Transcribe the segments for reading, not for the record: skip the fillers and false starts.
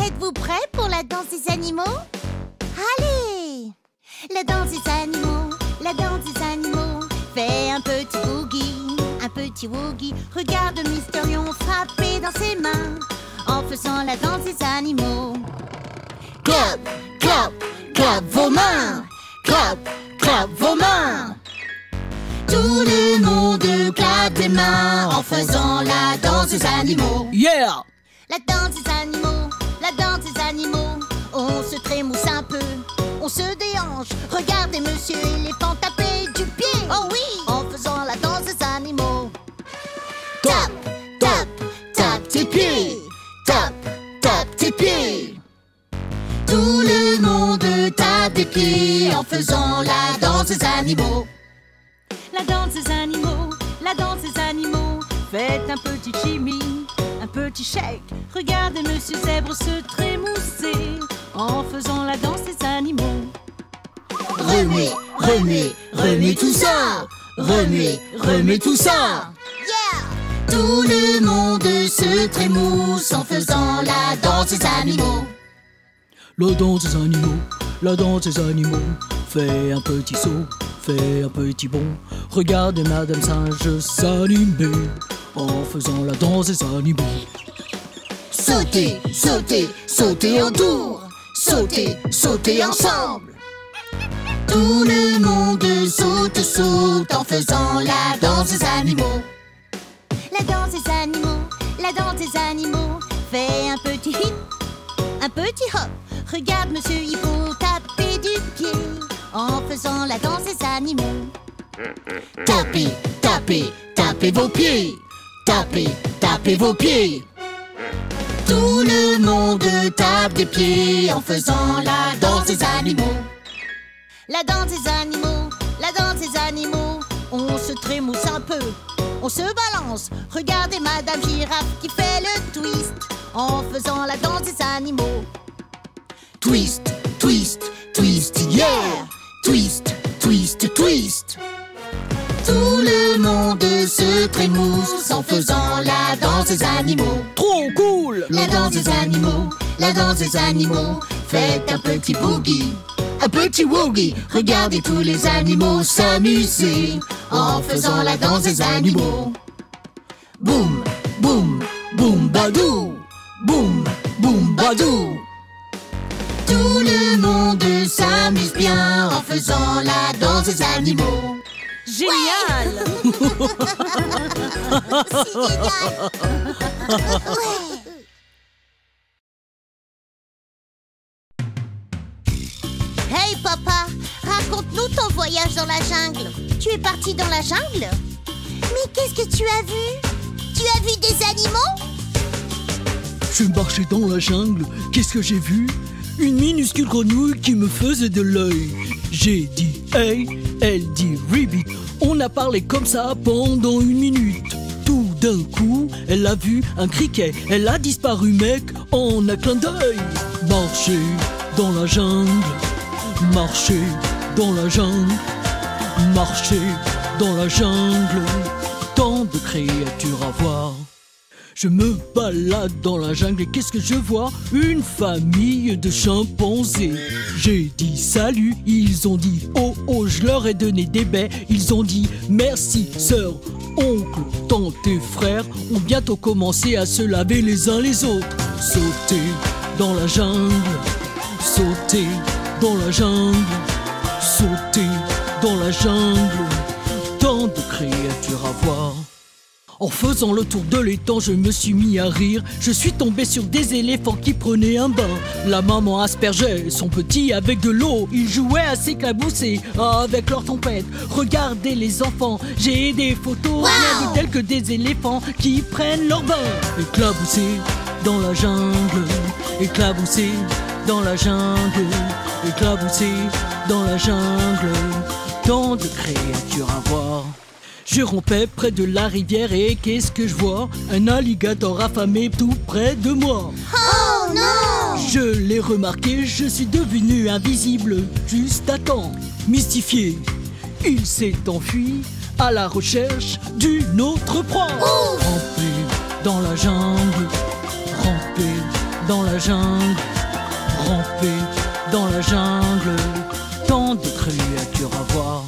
Êtes-vous prêts pour la danse des animaux? Allez! La danse des animaux, la danse des animaux. Fais un petit boogie, un petit woogie. Regarde Mister Lion frapper dans ses mains en faisant la danse des animaux. Clap, clap, clap vos mains. Clap, clap vos mains. Tout le monde clappe des mains en faisant la danse des animaux. Yeah! La danse des animaux, la danse des animaux. On se trémousse un peu, on se déhanche. Regardez monsieur éléphant taper du pied. Oh oui! En faisant la danse des animaux. Tap, tap, tap tes pieds. Tap, tap tes pieds. Tout le monde tape des pieds en faisant la danse des animaux. La danse des animaux, la danse des animaux. Faites un petit chimie, un petit shake. Regardez monsieur zèbre se trémousser en faisant la danse des animaux. Remuez, remuez, remuez tout ça. Remuez, remuez tout ça. Yeah! Tout le monde se trémousse en faisant la danse des animaux. La danse des animaux, la danse des animaux. Fais un petit saut, fais un petit bond. Regardez Madame Singe s'animer en faisant la danse des animaux. Sautez, sautez, sautez en tour. Sautez, sautez ensemble. Tout le monde saute, saute en faisant la danse des animaux. La danse des animaux, la danse des animaux. Fais un petit hip, un petit hop. Regarde monsieur hippo taper du pied en faisant la danse des animaux. Tapez, tapez, tapez vos pieds. Tapez, tapez vos pieds. Tout le monde tape des pieds en faisant la danse des animaux. La danse des animaux, la danse des animaux. On se trémousse un peu, on se balance. Regardez Madame Girafe qui fait le twist en faisant la danse des animaux. Twist, twist, twist, yeah! Twist, twist, twist. Tout le monde se trémousse en faisant la danse des animaux. Trop cool! La danse des animaux, la danse des animaux. Faites un petit boogie, un petit woogie. Regardez tous les animaux s'amuser en faisant la danse des animaux. Boum, boum, boum badou. Boum, boum badou. Tout le monde s'amuse bien en faisant la danse des animaux. Génial! C'est génial. Ouais. Hey papa, raconte-nous ton voyage dans la jungle. Tu es parti dans la jungle? Mais qu'est-ce que tu as vu? Tu as vu des animaux? Je marchais dans la jungle, qu'est-ce que j'ai vu? Une minuscule grenouille qui me faisait de l'œil. J'ai dit hey, elle dit ribbit. On a parlé comme ça pendant 1 minute. Tout d'un coup, elle a vu un criquet. Elle a disparu mec en un clin d'œil. Marcher dans la jungle, marcher dans la jungle, marcher dans la jungle. Tant de créatures à voir. Je me balade dans la jungle et qu'est-ce que je vois? Une famille de chimpanzés. J'ai dit salut, ils ont dit oh oh, je leur ai donné des baies. Ils ont dit merci, sœur, oncle, tante et frères ont bientôt commencé à se laver les uns les autres. Sauter dans la jungle, sauter dans la jungle, sauter dans la jungle. Tant de créatures à voir. En faisant le tour de l'étang, je me suis mis à rire. Je suis tombé sur des éléphants qui prenaient un bain. La maman aspergeait son petit avec de l'eau. Ils jouaient à s'éclabousser avec leur trompette. Regardez les enfants, j'ai des photos. Rien de telles que des éléphants qui prennent leur bain. Éclaboussés dans la jungle, éclaboussés dans la jungle, éclaboussés dans la jungle. Tant de créatures à voir. Je rompais près de la rivière et qu'est-ce que je vois? Un alligator affamé tout près de moi. Oh non! Je l'ai remarqué, je suis devenu invisible juste à temps. Mystifié, il s'est enfui à la recherche d'une autre proie. Rampé dans la jungle, rampé dans la jungle, ramper dans la jungle, tant de créatures à voir.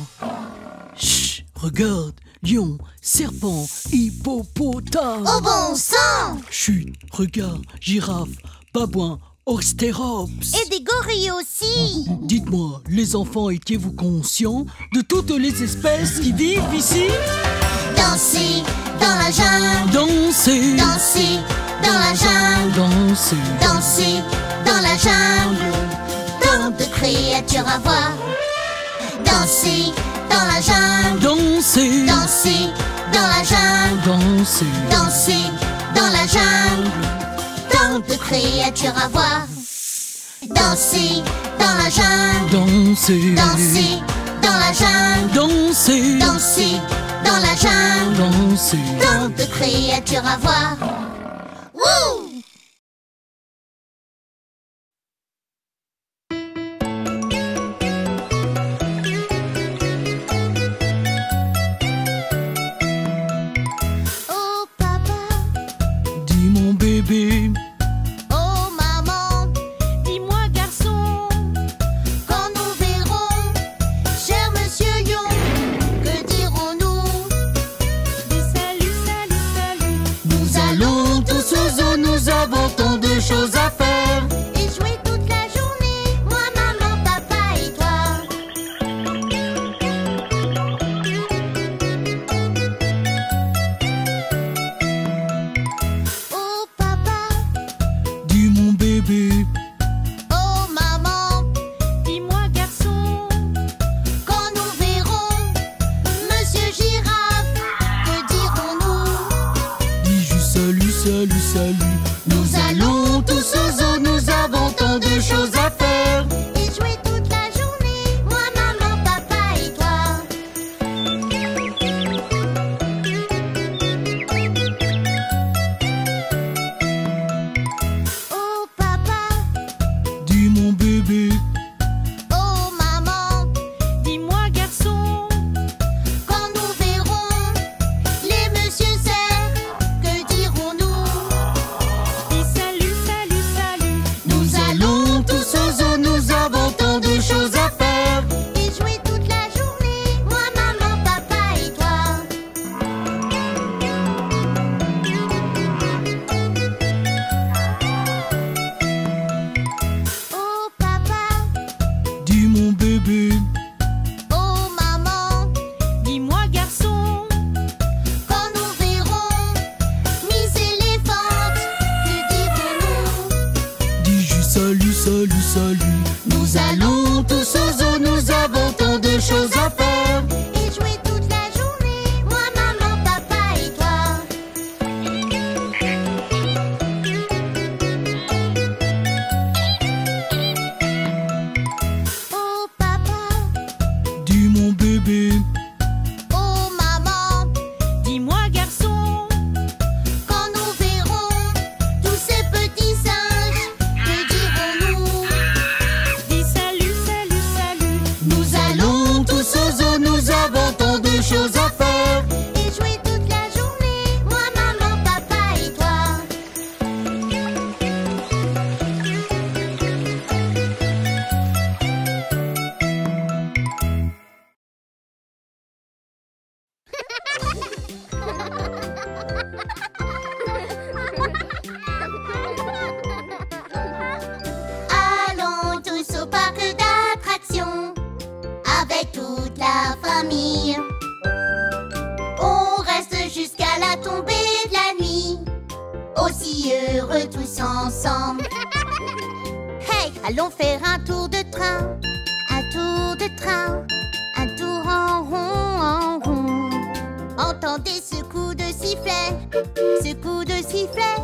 Chut, regarde, lion, serpent, hippopotame. Au bon sang! Chut, regarde, girafe, babouin, ostérops. Et des gorilles aussi! Dites-moi, les enfants, étiez-vous conscients de toutes les espèces qui vivent ici? Danser dans la jungle, Danser, danser dans la jungle, danser, danser dans la jungle. Tant de créatures à voir. Danser dans la jungle, danser, danser dans la jungle, danser, danser dans la jungle. Tant de créatures à voir. Danser dans la jungle, danser, danser dans la jungle, danser, danser dans la jungle. danser. Tant de créatures à voir. Wouh! Oh papa, Dis mon bébé, oh maman, Dis-moi garçon, quand nous verrons, cher monsieur lion, que dirons-nous? des saluts, saluts, saluts. Nous allons tous aux eaux, nous avons tant de choses à faire. Et jouer toute la journée, moi, maman, papa et toi. Oh papa, dis mon bébé, oh maman, Dis-moi garçon, quand nous verrons monsieur girafe, que dirons-nous? dis juste salut, salut, salut. Nous allons tous aux eaux, nous avons tant de choses à faire. Et jouer toute la journée, moi, maman, papa et toi. Oh papa, Dis mon bébé, oh maman, dis-moi garçon, quand nous verrons les monsieur cerfs, que dirons-nous? des saluts, saluts, saluts. Nous allons tous aux eaux, nous avons tant de choses à faire. Et jouer toute la journée, moi, maman, papa et toi. Oh papa, dis mon bébé, oh maman, Dis-moi garçon, quand nous verrons Miss Éléphante, que dirons-nous? dis juste salut, salut, salut. Nous allons tous aux eaux, nous avons tant de choses à faire. Et jouer toute la journée, moi, maman, papa et toi. Oh papa, Dis mon bébé, oh maman, dis-moi garçon, quand nous verrons tous ces petits singes, que dirons-nous? des saluts, saluts, saluts. Nous allons tous aux eaux, nous avons tant de choses à faire. Et jouer toute la journée, moi, maman, papa et toi. Allons tous au parc d'attractions avec toute la famille. On reste jusqu'à la tombée de la nuit, aussi heureux tous ensemble. Hey, allons faire un tour de train, un tour de train, un tour en rond, en rond. Entendez ce coup de sifflet, ce coup de sifflet.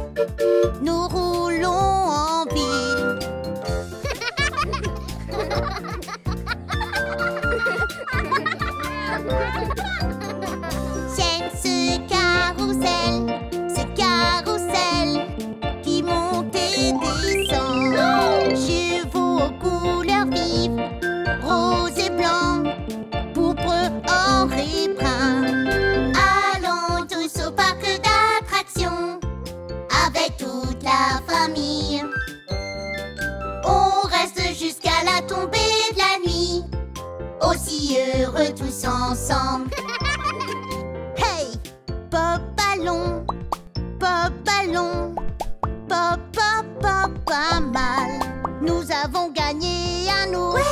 Nous roulons en ville. J'aime ce carrousel qui monte et descend. Chevaux aux couleurs vives, rose et blanc, pourpre, or et brun. Allons tous au parc d'attractions avec toute la famille. tous ensemble. Hey! Pop ballon, pop ballon, pop pop pop pas mal. Nous avons gagné un ours, ouais!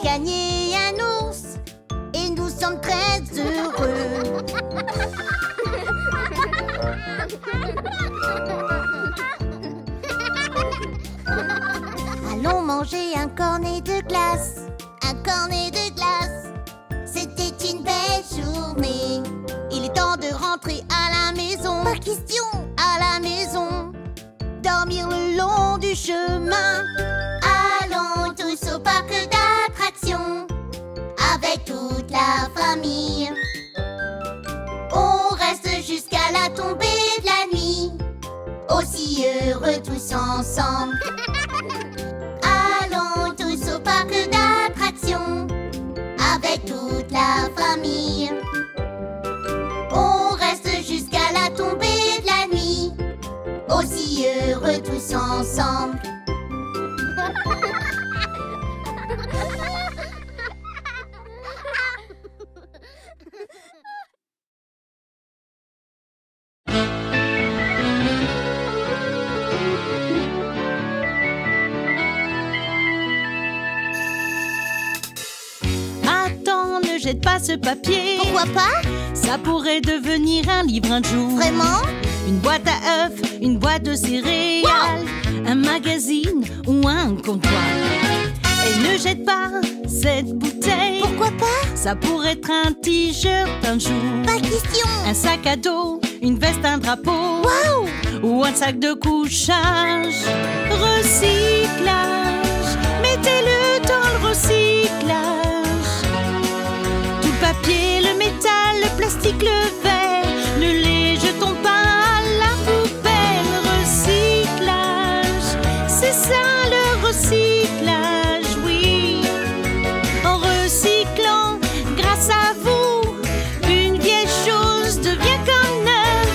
Gagné un ours, et nous sommes très heureux. Allons manger un cornet de glace, un cornet de glace. C'était une belle journée. Il est temps de rentrer à la maison. Pas question. À la maison. Dormir le long du chemin. Allons tous au parc d'attractions avec toute la famille. On reste jusqu'à la tombée de la nuit, aussi heureux tous ensemble. Allons tous au parc d'attractions avec toute la famille. On reste jusqu'à la tombée de la nuit, aussi heureux tous ensemble. Jette pas ce papier. Pourquoi pas? Ça pourrait devenir un livre un jour. Vraiment? Une boîte à œufs, une boîte de céréales, wow! Un magazine ou un comptoir. Et ne jette pas cette bouteille. Pourquoi pas? Ça pourrait être un t-shirt un jour. Pas question. Un sac à dos, une veste, un drapeau, wow! Ou un sac de couchage. Recyclage, mettez-le dans le recyclage. Le papier, le métal, le plastique, le verre, ne les jetons pas à la poubelle. Recyclage, c'est ça le recyclage, oui. En recyclant, grâce à vous, une vieille chose devient comme neuve.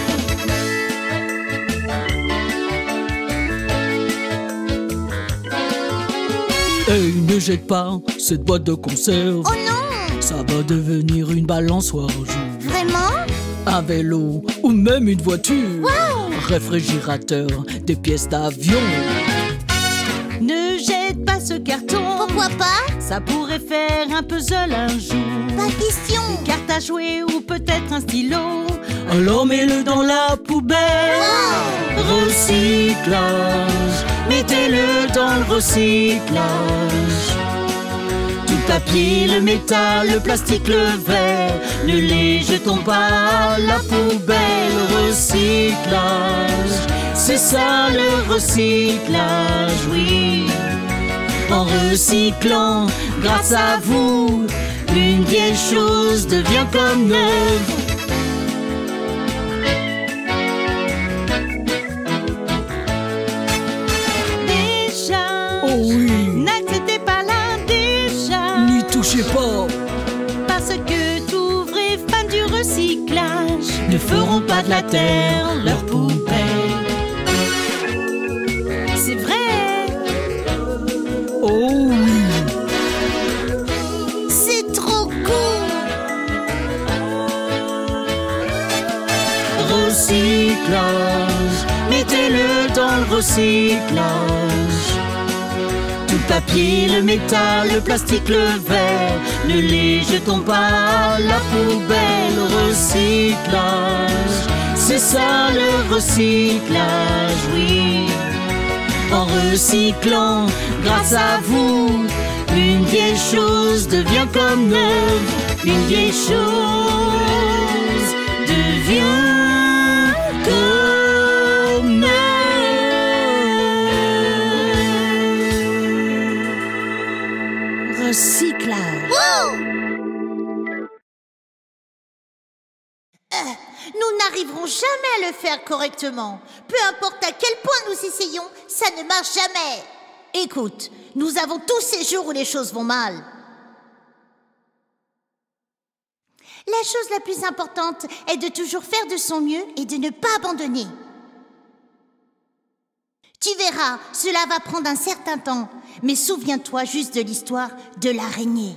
Hey, ne jette pas cette boîte de conserve. Oh non! Ça va devenir une balançoire un jour. Vraiment? Un vélo ou même une voiture. Wow! Réfrigérateur, des pièces d'avion. Ne jette pas ce carton. Pourquoi pas? Ça pourrait faire un puzzle un jour. Pas question. Une carte à jouer ou peut-être un stylo. Alors mets-le dans la poubelle. Wow! Recyclage, mettez-le dans le recyclage. Tout le papier, le métal, le plastique, le verre, ne les jetons pas à la poubelle. Recyclage, c'est ça le recyclage, oui. En recyclant, grâce à vous, une vieille chose devient comme neuve. Touchez pas, parce que tous vrais fans du recyclage ne feront pas de la terre leur poubelle. C'est vrai. Oh oui. C'est trop cool. Recyclage, mettez-le dans le recyclage. Tout le papier, le métal, le plastique, le verre, ne les jetons pas à la poubelle. Recyclage, c'est ça le recyclage, oui. En recyclant, grâce à vous, une vieille chose devient comme neuve. Une vieille chose devient comme neuve. Recyclage. Wow! Nous n'arriverons jamais à le faire correctement. Peu importe à quel point nous essayons, ça ne marche jamais. Écoute, nous avons tous ces jours où les choses vont mal. La chose la plus importante est de toujours faire de son mieux et de ne pas abandonner. Tu verras, cela va prendre un certain temps, mais souviens-toi juste de l'histoire de l'araignée.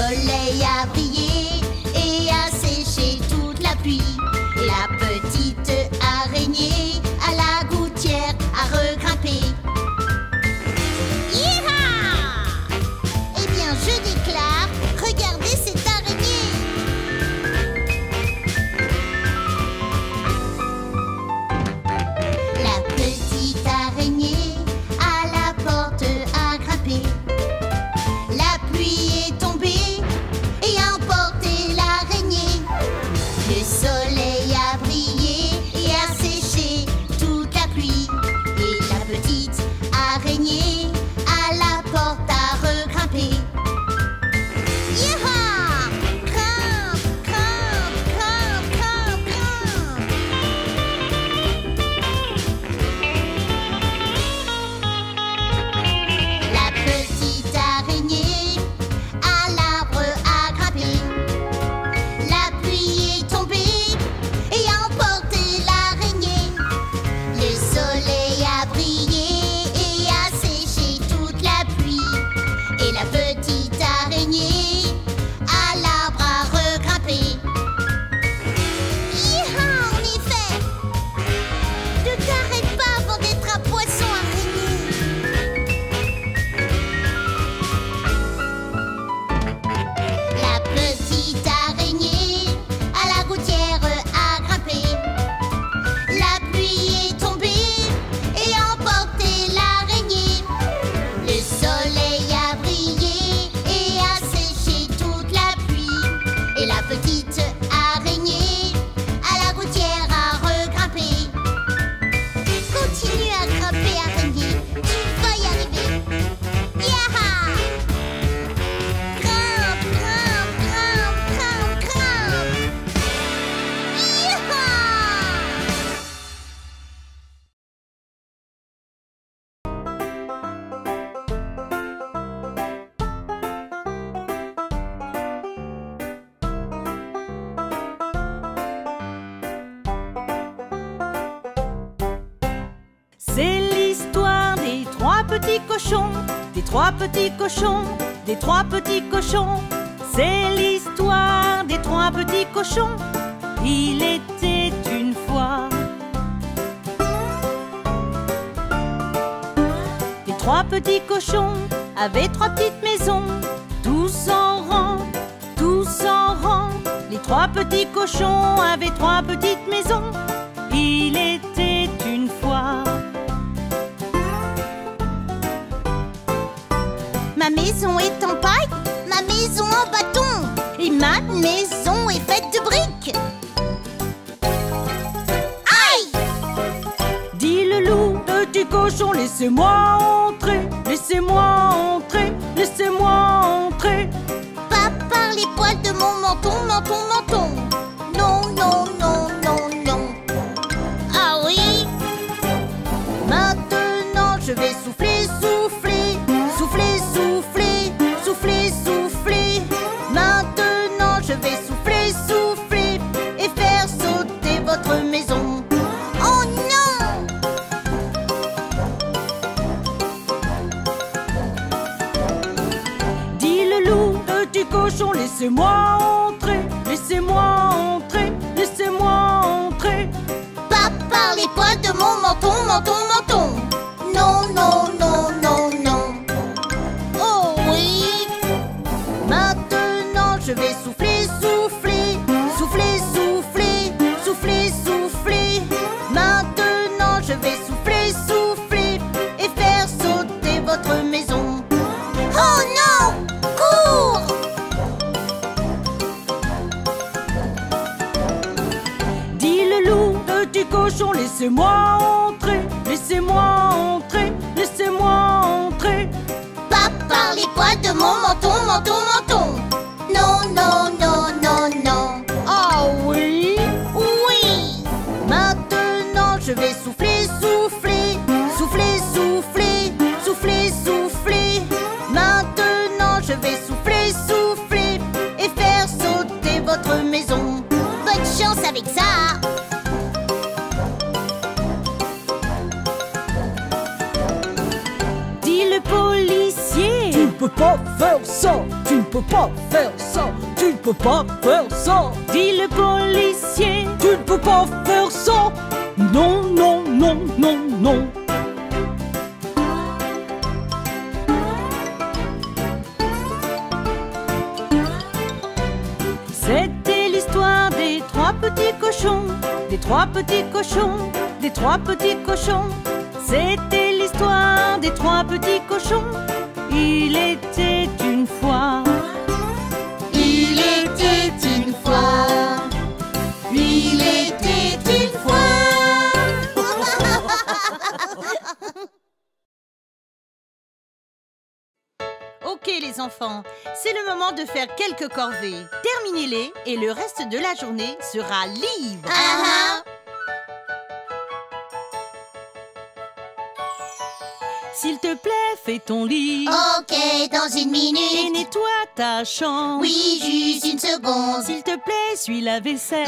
soleil a brillé et a séché toute la pluie. Et la petite araignée à la gouttière a regrimpé. Hi-ha! Eh bien, je déclare, regardez cette araignée. La petite araignée à la porte a grimpé. La pluie est tombée et a emporté l'araignée. Le soleil a brillé et a séché toute la pluie. Et la petite araignée à la porte a regrimpé. Hi-ha! Grimpe, grimpe, grimpe, grimpe, grimpe. La petite araignée à l'arbre a grimpé. La pluie est tombée et a emporté l'araignée. Le soleil a brillé et a séché toute la pluie. Et la petite araignée à l'arbre a regrimpé. Hi-ha, en effet! Ne t'arrête pas avant d'être un poisson araignée. La petite araignée à la gouttière a grimpé. La pluie est tombée et a emporté l'araignée. Le soleil a brillé et a séché toute la pluie. Et la petite araignée à la gouttière a regrimpé. Continue à grimper, araignée, tu vas y arriver. Yaha! Grimpe, grimpe, grimpe, grimpe, grimpe. Yaha! C'est l'histoire des trois petits cochons, des trois petits cochons, des trois petits cochons. C'est l'histoire des trois petits cochons. Il était une fois. Les trois petits cochons avaient trois petites maisons, tous en rang, tous en rang. Les trois petits cochons avaient trois petites maisons. Il était une fois. Ma maison est en paille, ma maison en bâton, et ma maison est faite de briques. Aïe! Dit le loup, petit cochon, laissez-moi entrer, laissez-moi entrer, laissez-moi entrer. Pas par les poils de mon menton, menton, menton. Non, non, non, non, non. Ah oui? Maintenant je vais souffler, souffler, souffler, souffler, souffler, souffler. Maintenant je vais souffler, souffler et faire sauter votre maison. Oh non! Dit le loup, petit cochon, laissez-moi entrer, laissez-moi entrer, laissez-moi entrer. Pas par les poils de mon menton, menton, menton. Non, non, non, non, non. Oh oui. Maintenant je vais souffler, souffler, souffler, souffler, souffler, souffler. Maintenant je vais souffler, souffler et faire sauter votre maison. Oh non! Cours! Dit le loup, petit cochon, laissez-moi entrer, laissez-moi entrer, laissez-moi entrer. Pas par les poils de mon menton, menton, menton. Non, non, non, non, non. Ah oui? Oui. Maintenant je vais souffler, souffler, souffler, souffler, souffler, souffler. Maintenant je vais souffler, souffler et faire sauter votre maison. Bonne chance avec ça. Dit le policier. Tu ne peux pas faire ça, tu ne peux pas faire ça, tu ne peux pas faire ça. Dit le policier. Tu ne peux pas faire ça. Non, non, non, non, non. C'était l'histoire des trois petits cochons, des trois petits cochons, des trois petits cochons. C'était l'histoire des trois petits cochons. Il était une fois. Il était une fois. Il était une fois. Ok les enfants, c'est le moment de faire quelques corvées. Terminez-les et le reste de la journée sera libre. S'il te plaît, fais ton lit. Ok, dans une Et minute. nettoie ta chambre. Oui, juste une seconde. S'il te plaît, suis la vaisselle.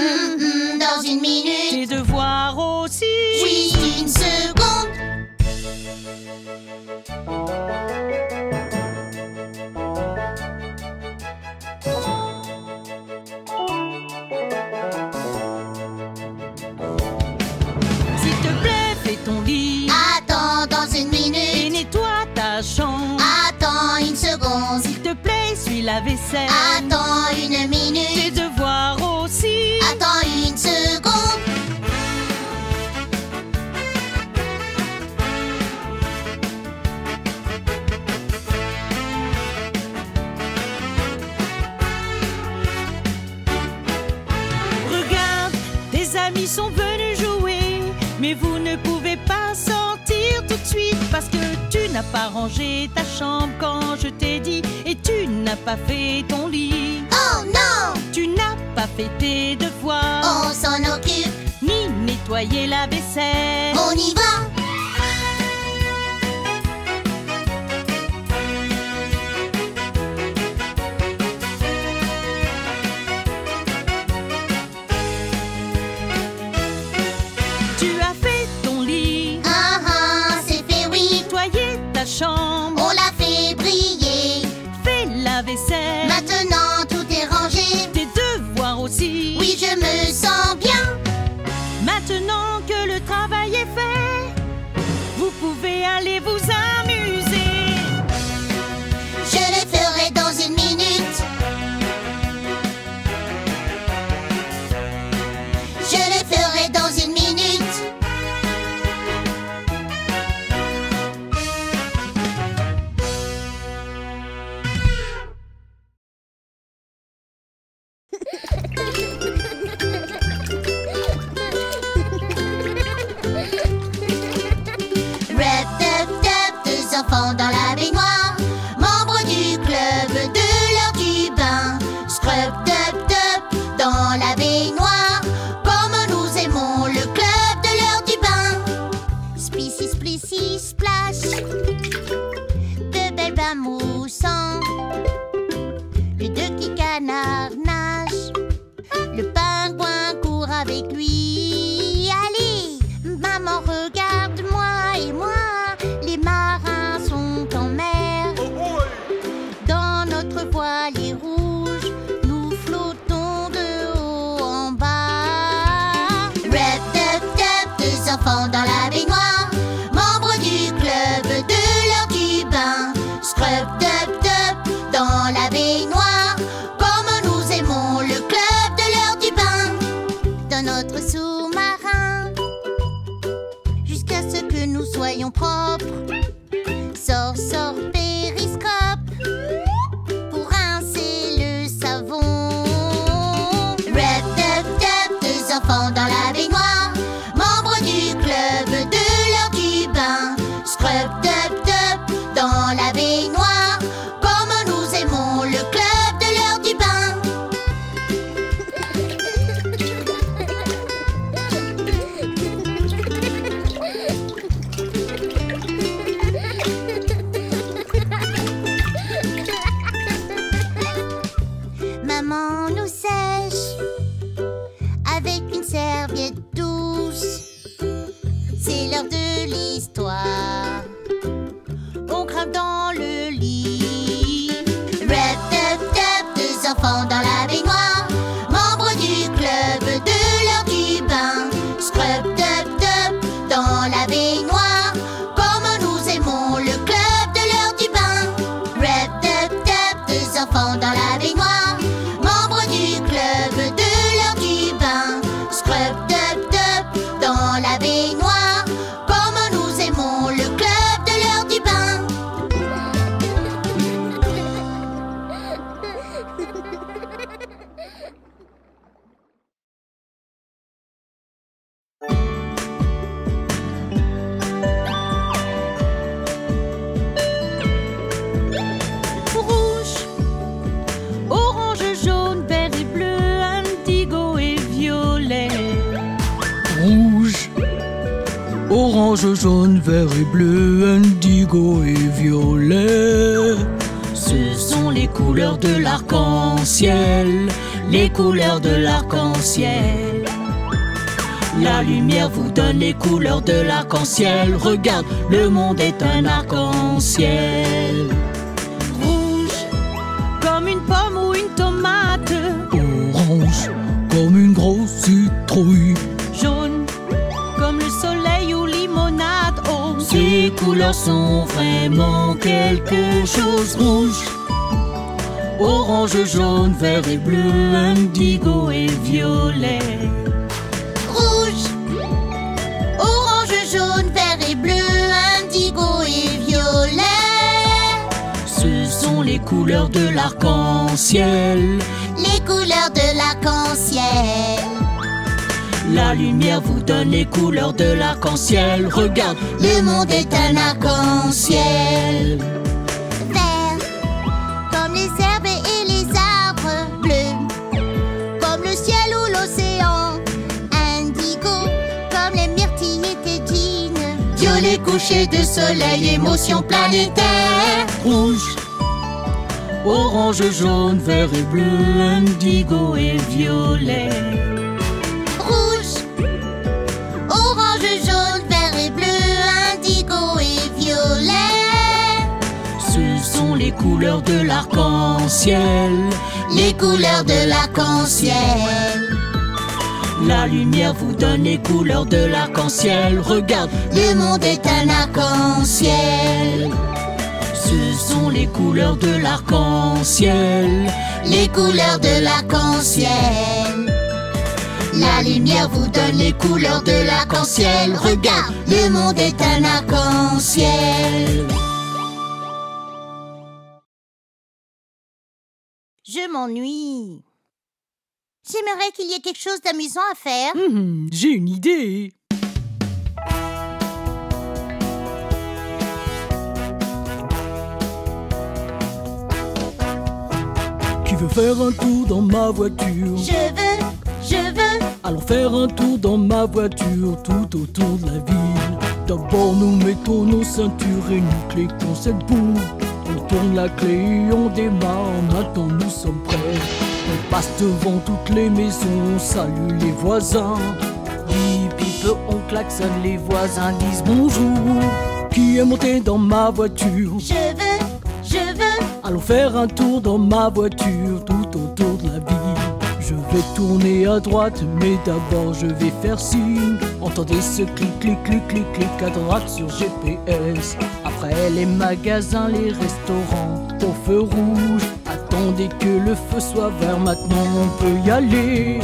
Dans une minute. Tes devoirs aussi. Juste une seconde. S'il te plaît, fais ton lit. Attends, dans une Et minute. nettoie ta chambre. Attends une seconde. S'il te plaît, suis la vaisselle. Attends une Tes minute. devoirs aussi. Attends une seconde. Regarde, tes amis sont venus jouer. Mais vous ne pouvez pas sortir tout de suite parce que tu n'as pas rangé ta chambre quand je t'ai dit. Et tu n'as pas fait ton lit. Oh non, Tu n'as pas fait tes devoirs. on s'en occupe. Ni nettoyer la vaisselle. On y va. Tu as fait ton lit. C'est fait, oui. Nettoyer ta chambre. On l'a fait briller. Fais la vaisselle. Maintenant, tout est rangé. Tes devoirs aussi. Oui, je me sens bien. Maintenant que le travail est fait, vous pouvez aller vous amuser. Je le ferai dans une minute. Je le ferai dans une minute. Rap, tap, tap, deux enfants dans la baignoire, membres du club de l'heure du bain. Scrub, tap, tap, dans la baignoire, comme nous aimons le club de l'heure du bain. Splissi, splissi, splash, de belles bains moussants. Le deux qui canard nage, le pingouin court avec lui. Allez, maman, regarde-moi et moi, les marins sont en mer. Dans notre voilier rouge, nous flottons de haut en bas. Rap, tap, tap, deux enfants dans la baignoire, membres du club de l'heure du bain. Scrub, tap, tap, dans la baignoire, comme nous aimons le club de l'heure du bain. Dans notre sous-marin, jusqu'à ce que nous soyons propres. Sors, sors, périscope, pour rincer le savon. Rap, tap, tap, deux enfants dans la baignoire, membres du club de l'heure du bain. Scrub, tap, tap, dans la baignoire, comme nous aimons le club enfants dans la baignoire, membres du club de l'heure du bain. Scrub, dub, dub dans la baignoire, comme nous aimons le club de l'heure du bain. Rub, dub, dub, deux enfants dans la baignoire, membres du club de l'heure du bain. Scrub, dub, dub dans la baignoire, comme nous aimons le club de l'heure du bain. Rouge, orange, jaune, vert et bleu, indigo et violet. Rouge, orange, jaune, vert et bleu, indigo et violet. Ce sont les couleurs de l'arc-en-ciel, les couleurs de l'arc-en-ciel. La lumière vous donne les couleurs de l'arc-en-ciel. Regarde, le monde est un arc-en-ciel. Rouge, comme une pomme ou une tomate. Orange, comme une grosse citrouille. Jaune, comme le soleil ou limonade. Oh, ces couleurs sont vraiment quelque chose. Rouge, orange, jaune, vert et bleu, indigo et violet. Rouge, orange, jaune, vert et bleu, indigo et violet. Ce sont les couleurs de l'arc-en-ciel. Les couleurs de l'arc-en-ciel. La lumière vous donne les couleurs de l'arc-en-ciel. Regarde, Le monde est un arc-en-ciel. Vert, comme les herbes et les arbres. Bleu, comme le ciel ou l'océan. Indigo, comme les myrtilles et tétines. violet coucher de soleil, émotion planétaire. Rouge, orange, jaune, vert et bleu, indigo et violet. Rouge, orange, jaune, vert et bleu, indigo et violet. Ce sont les couleurs de l'arc-en-ciel. Les couleurs de l'arc-en-ciel. La lumière vous donne les couleurs de l'arc-en-ciel. Regarde, Le monde est un arc-en-ciel. ce sont les couleurs de l'arc-en-ciel. Les couleurs de l'arc-en-ciel. La lumière vous donne les couleurs de l'arc-en-ciel. Regarde, le monde est un arc-en-ciel. Je m'ennuie. J'aimerais qu'il y ait quelque chose d'amusant à faire. J'ai une idée. Qui veut faire un tour dans ma voiture? Je veux. Allons faire un tour dans ma voiture tout autour de la ville. D'abord nous mettons nos ceintures et nous cliquons cette boue. On tourne la clé et on démarre, maintenant nous sommes prêts. On passe devant toutes les maisons, on salue les voisins. Bip bip, on klaxonne, les voisins disent bonjour. Qui est monté dans ma voiture? Je veux. Allons faire un tour dans ma voiture tout autour de la ville. Je vais tourner à droite, mais d'abord je vais faire signe. Entendez ce clic, clic, clic, clic, clic à droite sur GPS. Après les magasins, les restaurants, au feu rouge. Attendez que le feu soit vert, maintenant on peut y aller.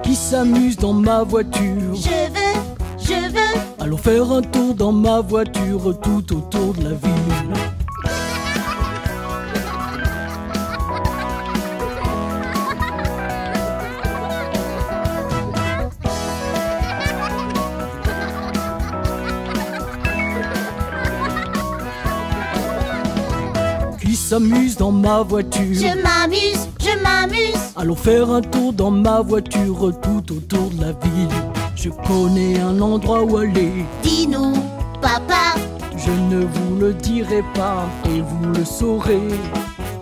Qui s'amuse dans ma voiture? Je veux. Allons faire un tour dans ma voiture tout autour de la ville. S'amuse dans ma voiture. Je m'amuse. Allons faire un tour dans ma voiture tout autour de la ville. Je connais un endroit où aller. Dis-nous, papa. Je ne vous le dirai pas et vous le saurez.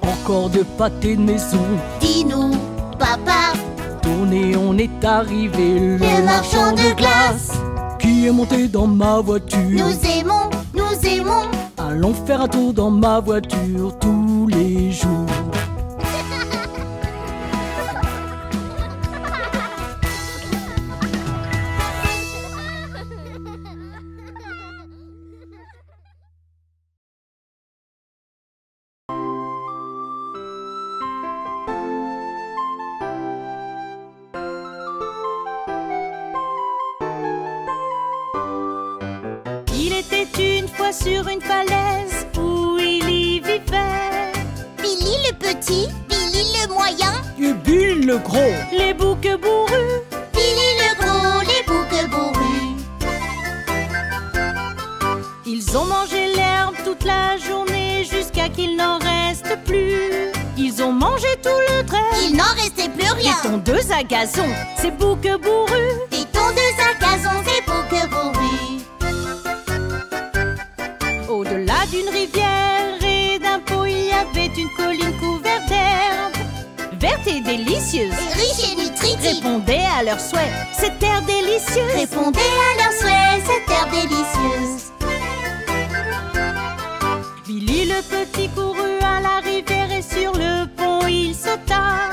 Encore de pâté de maison. Dis-nous, papa. Tournez, on est arrivé. Le marchand de glace. Qui est monté dans ma voiture? Nous aimons. Allons faire un tour dans ma voiture tous les jours. fois sur une falaise où il y vivait Billy le petit, Billy le moyen, et Billy le gros. les boucs bourrus. Billy le gros, les boucs bourrus. Ils ont mangé l'herbe toute la journée jusqu'à qu'il n'en reste plus. Ils ont mangé tout le trait. Il n'en restait plus Des rien. tondeuses à gazon, ces boucs bourrus. Des tondeuses à gazon, des boucs bourrus. Au-delà d'une rivière et d'un pot, il y avait une colline couverte d'herbe, verte et délicieuse. Et riche et nutritive. Répondez à leurs souhaits, cette terre délicieuse. Répondez à leurs souhaits, cette terre délicieuse. Billy le petit courut à la rivière et sur le pont il sauta.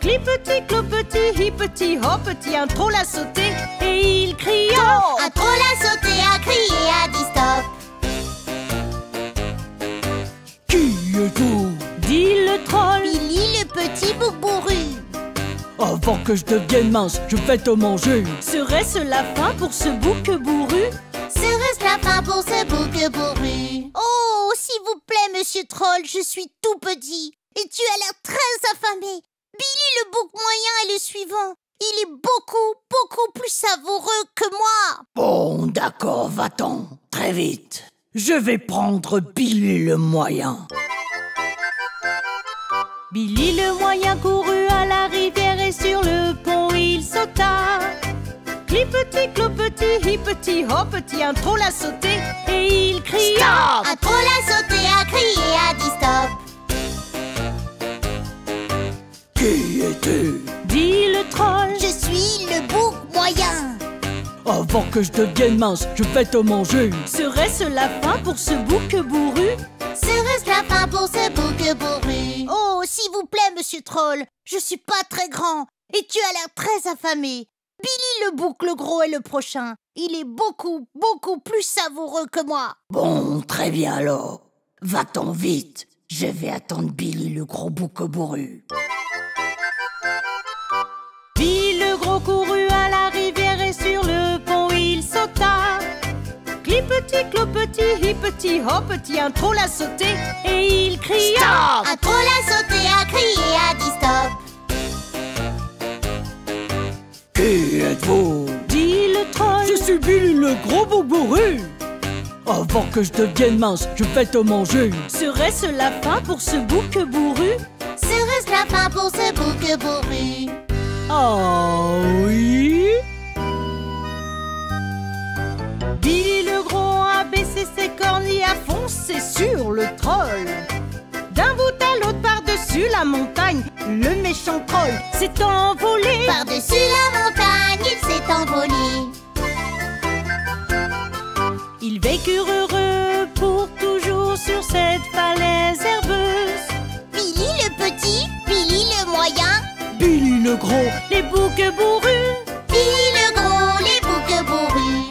Clipeti, clopeti, hippeti, hoppeti, un troll a sauté et il cria. Un troll a sauté, a crié, a dit stop. Qui êtes-vous? Dit le troll. Billy le petit bouc bourru. Avant que je devienne mince, je vais te manger. Serait-ce la fin pour ce bouc bourru? Serait-ce la fin pour ce bouc bourru? Oh, s'il vous plaît, monsieur Troll, je suis tout petit. Et tu as l'air très affamé. Billy le bouc moyen est le suivant. Il est beaucoup plus savoureux que moi. Bon, d'accord, va-t'en. Très vite. Je vais prendre Billy le moyen. Billy le moyen courut à la rivière et sur le pont il sauta. Clipeti, clopeti, hippeti, hoppeti, un troll a sauté et il cria. Un troll a sauté, a crié, a dit stop. Qui es-tu? Dit le troll. Je suis le bouc moyen. Avant que je devienne mince, je vais te manger. Serait-ce la fin pour ce bouc bourru? Serait-ce la fin pour ce bouc bourru? Oh, s'il vous plaît, monsieur Troll, je suis pas très grand et tu as l'air très affamé. Billy le bouc le gros est le prochain. Il est beaucoup plus savoureux que moi. Bon, très bien alors. Va-t'en vite. Je vais attendre Billy le gros bouc bourru. Billy le gros courut à la rivière et sur le pont il sauta. Clipeti, clopeti, hippeti, hoppeti, un troll a sauté et il cria. Un troll a sauté, a crié, a dit stop. Qui êtes-vous? Dit le troll. Je suis Billy le gros bouc bourru. Avant que je devienne mince, je vais te manger. Serait-ce la fin pour ce bouc bourru? Serait-ce la fin pour ce bouc bourru? Ah oui? Billy le gros a baissé ses cornes et a foncé sur le troll. D'un bout à l'autre par-dessus la montagne, le méchant troll s'est envolé. Par-dessus la montagne, il s'est envolé. Ils vécurent heureux pour toujours sur cette falaise herbeuse. Billy le petit, Billy le moyen, Billy le gros. Les boucs bourrus. Billy le gros, les boucs bourrus.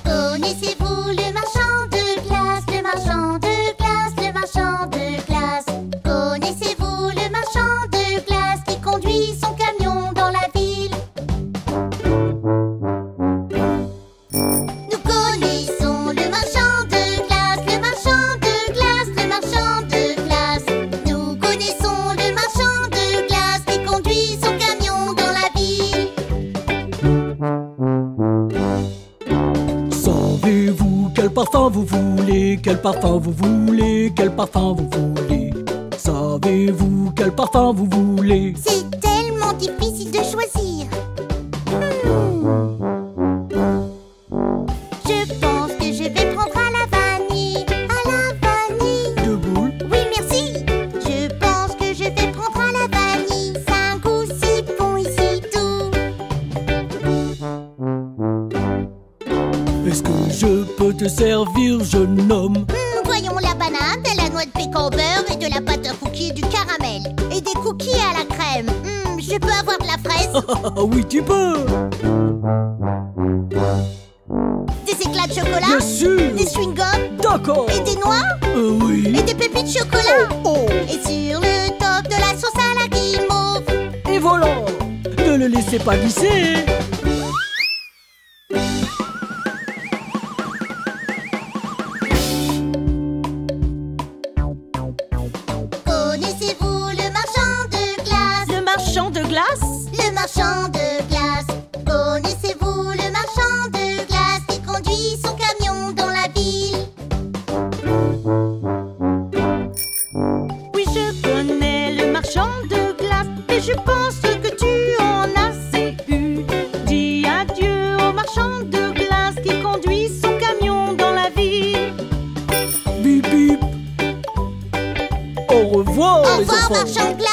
Connaissez-vous le marchand de glace, le marchand de glace, le marchand de glace? Connaissez-vous le marchand de glace qui conduit son camion dans la ville? Nous connaissons le marchand de glace, le marchand de glace, le marchand de glace. Nous connaissons le marchand de glace qui conduit son camion dans la ville. Savez-vous quel parfum vous voulez? Quel parfum vous voulez? Quel parfum vous voulez? Savez-vous quel parfum vous voulez? C'est tellement difficile de choisir. Je pense que je vais prendre à la vanille. À la vanille. Deux boules. Oui, merci. Je pense que je vais prendre à la vanille. 5 ou 6 bons ici tout. Est-ce que je peux te servir, jeune homme? Voyons la banane, de la noix de pécan au beurre et de la pâte à cookies et du caramel. Et des cookies à la crème. Je peux avoir de la fraise? Ah oui, tu peux. chocolat? Bien sûr. Des chewing-gums? D'accord. Et des noix? Oui. Et des pépites de chocolat? Oh. Et sur le top de la sauce à la guimauve? Et voilà. Ne le laissez pas glisser. Connaissez-vous le marchand de glace? Le marchand de glace? Le marchand de glace. Connaissez-vous le marchand de glace qui conduit son camion dans la ville? Oui, je connais le marchand de glace, et je pense que tu en as assez eu. Dis adieu au marchand de glace qui conduit son camion dans la ville. Bip bip. Au revoir, Au les revoir, enfants. marchand de glace.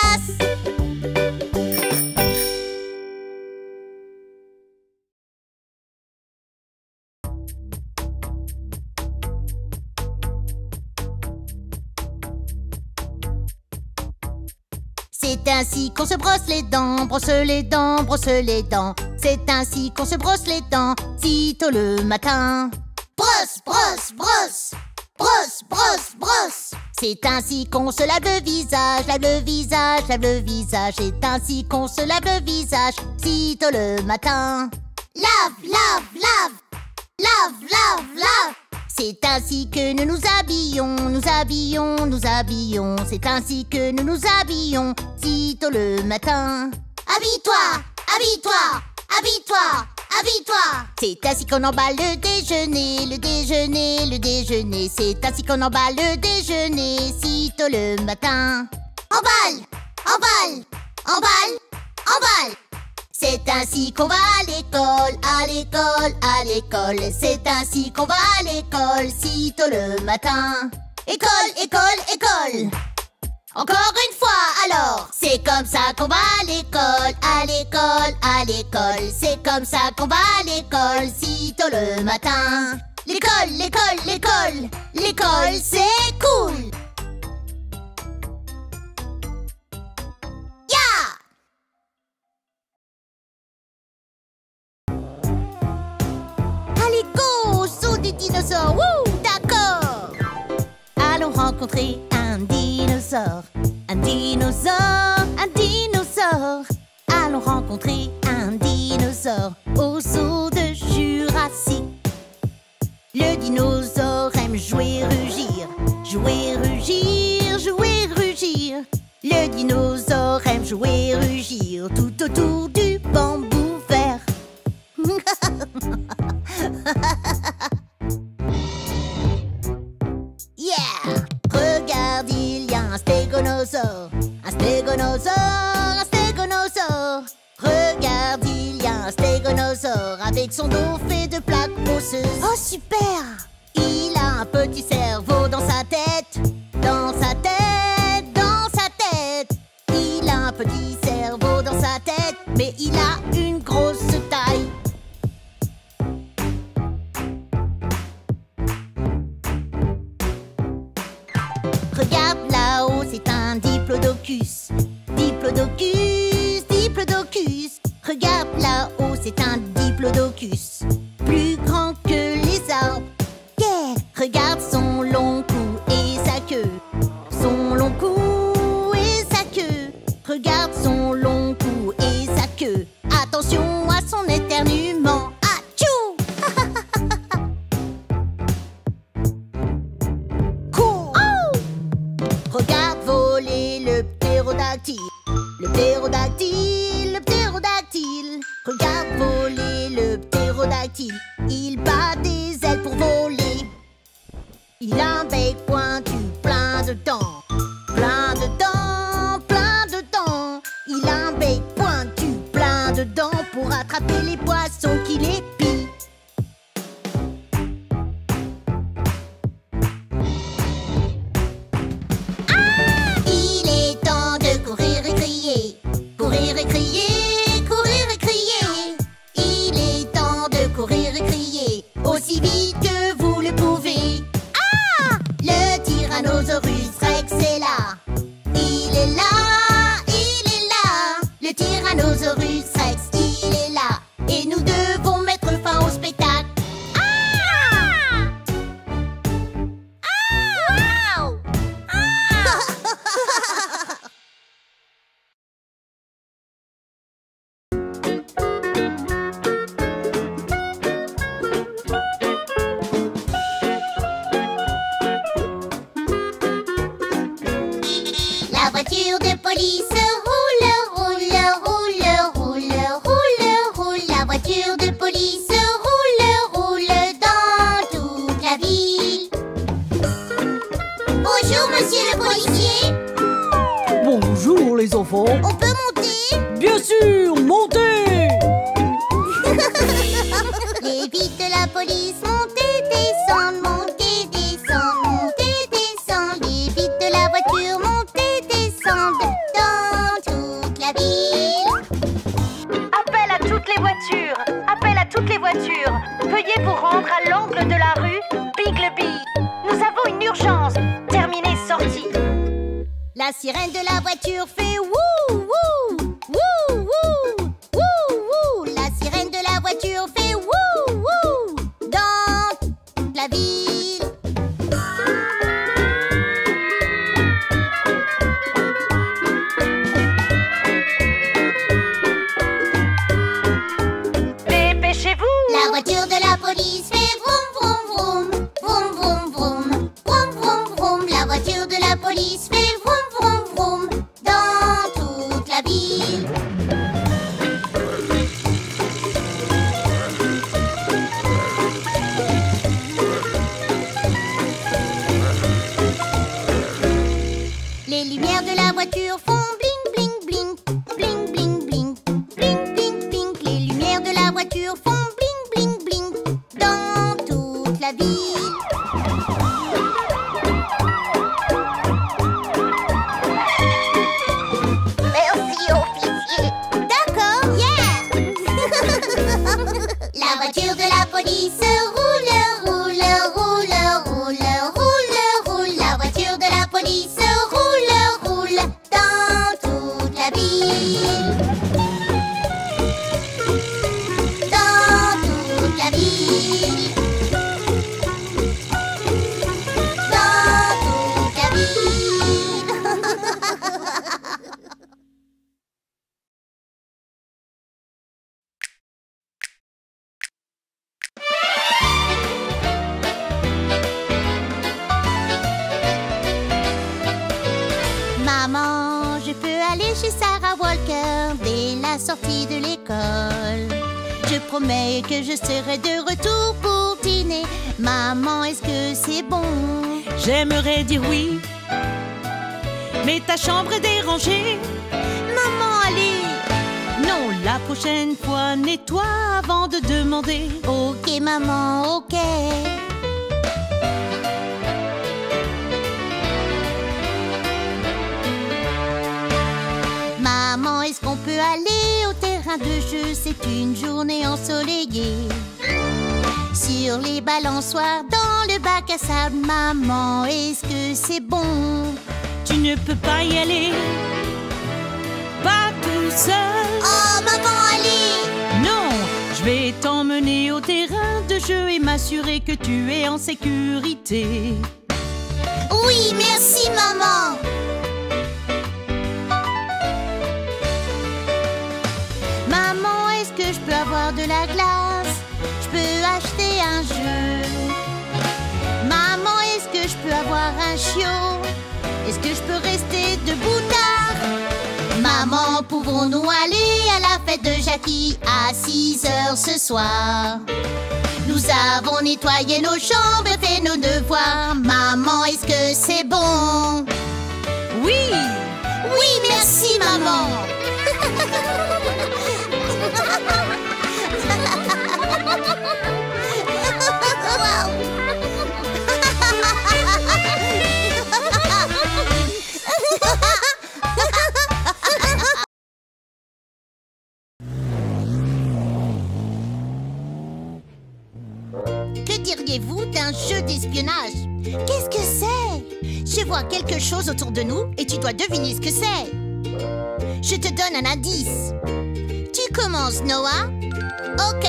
C'est ainsi qu'on se brosse les dents, brosse les dents, brosse les dents. C'est ainsi qu'on se brosse les dents, sitôt le matin. Brosse, brosse, brosse, brosse, brosse, brosse. C'est ainsi qu'on se lave le visage, lave le visage, lave le visage. C'est ainsi qu'on se lave le visage, sitôt le matin. Lave, lave, lave, lave, lave, lave. C'est ainsi que nous nous habillons, nous habillons, nous habillons. C'est ainsi que nous nous habillons, sitôt le matin. Habille-toi, habille-toi, habille-toi, habille-toi. C'est ainsi qu'on emballe le déjeuner, le déjeuner, le déjeuner. C'est ainsi qu'on emballe le déjeuner, sitôt le matin. Emballe, emballe, emballe, emballe. C'est ainsi qu'on va à l'école, à l'école, à l'école. C'est ainsi qu'on va à l'école, sitôt le matin. École, école, école. Encore une fois alors. C'est comme ça qu'on va à l'école, à l'école, à l'école. C'est comme ça qu'on va à l'école, sitôt le matin. L'école, l'école, l'école. L'école, c'est cool. Yeah! Allez, go! Saut des dinosaures! Wouh! D'accord! Allons rencontrer un dinosaure, un dinosaure, un dinosaure. Allons rencontrer un dinosaure au zoo de Jurassique. Le dinosaure aime jouer, rugir, jouer, rugir, jouer, rugir. Le dinosaure aime jouer, rugir tout autour du bambou vert. Yeah! Regarde, il y a un stégonosaure. Un stégonosaure, un stégonosaure. Regarde, il y a un stégonosaure avec son dos fait de plaques osseuses. Oh, super! Il a un petit cerveau dans sa tête. Dans sa tête, dans sa tête. Il a un petit cerveau dans sa tête, mais il a une grosse taille. Regarde là-haut, c'est un diplodocus. Diplodocus, diplodocus. Regarde là-haut, c'est un diplodocus. Plus grand que les arbres. Yeah! Regarde son long cou et sa queue. Son long cou et sa queue. Regarde son long cou et sa queue. Attention à son éternuement. Atchou! Cool! Oh! Regarde voler le ptérodactyle. Le ptérodactyle, le ptérodactyle. Regarde voler le ptérodactyle. Il bat des ailes pour voler. Il a un bec pointu, plein de dents. Plein de dents, plein de dents. Il a un bec pointu, plein de dents pour attraper les poissons qui les pillent. Il est temps de courir et crier. Courir et crier, courir et crier. Il est temps de courir et crier aussi vite que vous le pouvez. Ah! Le Tyrannosaurus Rex est là. Il est là, il est là. Le Tyrannosaurus Rex, il est là. Et nous devons mettre fin au spectacle. Ah! voiture de police roule, roule, roule, roule, roule, roule. La voiture de police roule, roule dans toute la ville. Bonjour, monsieur le policier. Bonjour les enfants. On peut monter? Bien sûr, montez. Les vitres de la police montez, descendent, montez, descendent, montez, descendent. Les vitres de la voiture montez, descendent dans toute la ville. Appel à toutes les voitures. Appel à toutes les voitures. Veuillez vous rendre à l'angle de la rue Bigleby. Nous avons une urgence. Terminez, sortie. La sirène de la voiture fait wouh, wouh, wouh, wouh, wouh, wouh. La sirène de la voiture fait wouh, wouh dans toute la ville. Dépêchez-vous. La voiture de la police fait vroom, vroom, vroom, vroom, vroom, vroom, vroom, vroom, vroom. La voiture de la police fait vroom, vroom, vroom dans toute la ville. Les lumières de la voiture font bling, bling, bling, bling, bling, bling, bling, bling, bling. Les lumières de la voiture font bling, bling, bling dans toute la ville. Merci, officier. D'accord, yeah. La voiture de la police roule, roule, roule, roule, roule, roule. La voiture de la police roule, roule dans toute la ville. Dans toute la ville. Dans toute la ville. Maman, je peux aller chez Sarah Walker dès la sortie de l'école. Je promets que je serai de retour pour dîner. Maman, est-ce que c'est bon? J'aimerais dire oui, mais ta chambre est dérangée. Maman, allez. Non, la prochaine fois, nettoie avant de demander. Ok, maman, ok. Maman, est-ce qu'on peut aller au terrain de jeu? C'est une journée ensoleillée. Sur les balançoires, dans le bac à sable. Maman, est-ce que c'est bon? Tu ne peux pas y aller, pas tout seul. Oh, maman, allez. Non, je vais t'emmener au terrain de jeu et m'assurer que tu es en sécurité. Oui, merci, maman. Maman, est-ce que je peux avoir de la glace? Je peux acheter un jeu. Maman, est-ce que je peux avoir un chiot? Est-ce que je peux rester debout tard? Maman, pouvons-nous aller à la fête de Jackie à 6 heures ce soir? Nous avons nettoyé nos chambres et fait nos devoirs. Maman, est-ce que c'est bon? Oui, Oui, merci, maman. Que diriez-vous d'un jeu d'espionnage? Qu'est-ce que c'est? Je vois quelque chose autour de nous et tu dois deviner ce que c'est. Je te donne un indice. Tu commences, Noah? Ok,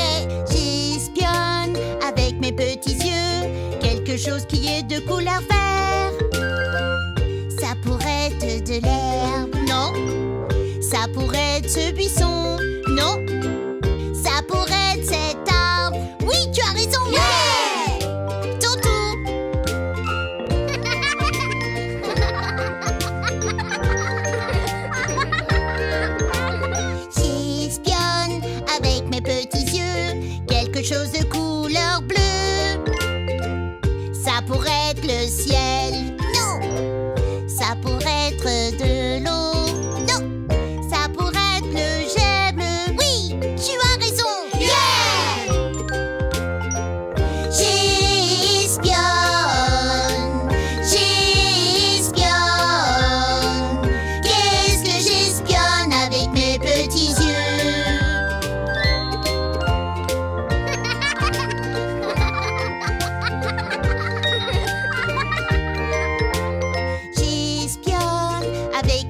j'espionne avec mes petits yeux quelque chose qui est de couleur vert. Ça pourrait être de l'herbe, non? Ça pourrait être ce buisson, non? Ça pourrait être cet arbre. Oui, tu as raison, yeah! Ton tour.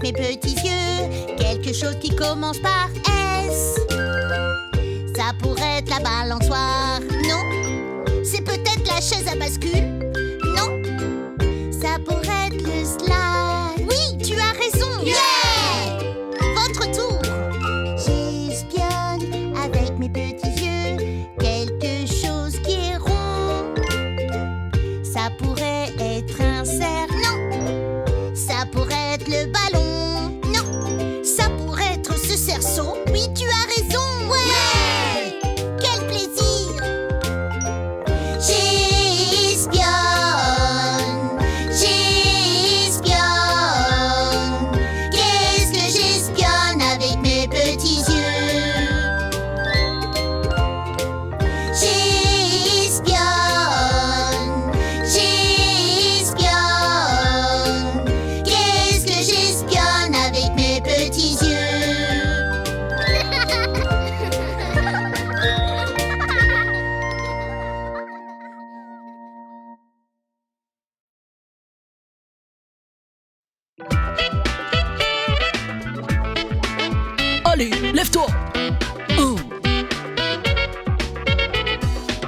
mes petits yeux quelque chose qui commence par S. Ça pourrait être la balançoire. Non. C'est peut-être la chaise à bascule. Non. Ça pourrait être le slide. Oui, tu as raison. Yeah! Votre tour. J'espionne avec mes petits yeux quelque chose qui est rond. Ça pourrait être un cerf. Non. Ça pourrait être le ballon. Non. Ça pourrait être ce cerceau. Oui, tu as raison. Ouais! Quel plaisir! J'espionne. J'espionne. Qu'est-ce que j'espionne avec mes petits yeux? J'espionne. J'espionne. Qu'est-ce que j'espionne avec mes petits yeux? Allez, lève-toi.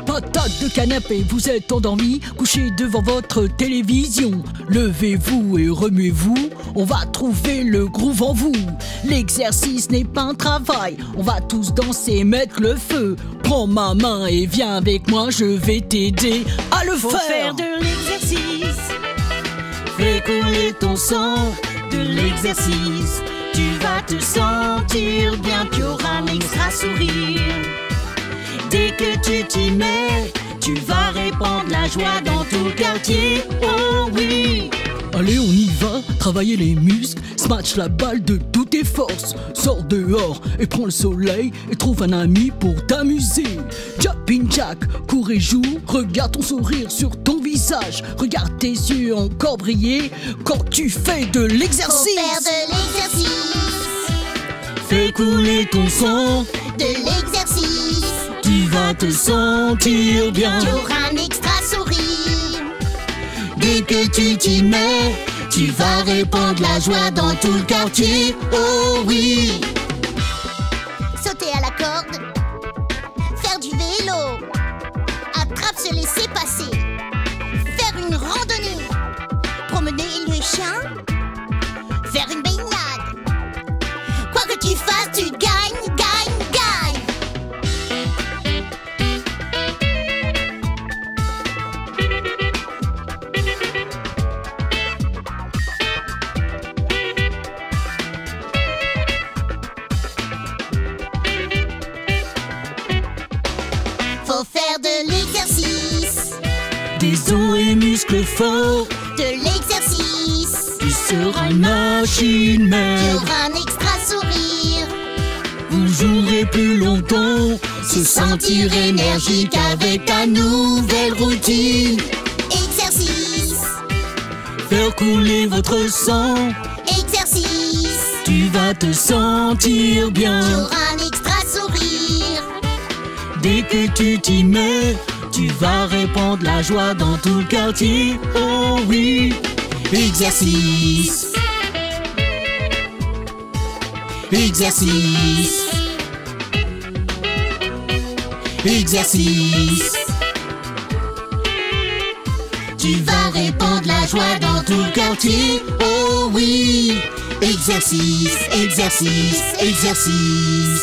Patate de canapé, vous êtes endormi, couché devant votre télévision. Levez-vous et remuez-vous, on va trouver le groove en vous. L'exercice n'est pas un travail, on va tous danser, mettre le feu. Prends ma main et viens avec moi, je vais t'aider à le Faut faire de l'exercice. Fais couler ton sang. De l'exercice. Tu vas te sentir bien, tu auras un extra sourire. Dès que tu t'y mets, tu vas répandre la joie dans tout le quartier. Oh oui! Allez, on y va, travailler les muscles, smash la balle de toutes tes forces. Sors dehors et prends le soleil et trouve un ami pour t'amuser. Jumping jack, cours et joue, regarde ton sourire sur ton visage. Regarde tes yeux encore briller quand tu fais de l'exercice. Faut faire de l'exercice. Fais couler ton sang, De l'exercice. tu vas te sentir bien. Tu auras un extra sourire. Dès que tu t'y mets, tu vas répandre la joie dans tout le quartier. Oh oui! Sauter à la corde. Faire du vélo. Attrape, se laisser passer. Faire une randonnée. Promener le chien. Faire une baignade. Quoi que tu fasses, tu gagnes, gagnes, gagnes. Faut faire de l'exercice. Des os et muscles forts, De l'exercice. tu seras une machine Tu maigre. auras un extra sourire. Vous jouerez plus longtemps, se sentir énergique avec ta nouvelle routine. Exercice. Faire couler votre sang, Exercice. tu vas te sentir Tu bien. auras un extra sourire. Dès que tu t'y mets, tu vas répandre la joie dans tout le quartier. Oh oui! Exercice. Exercice. Exercice. Tu vas répandre la joie dans tout le quartier. Oh oui! Exercice, exercice, exercice.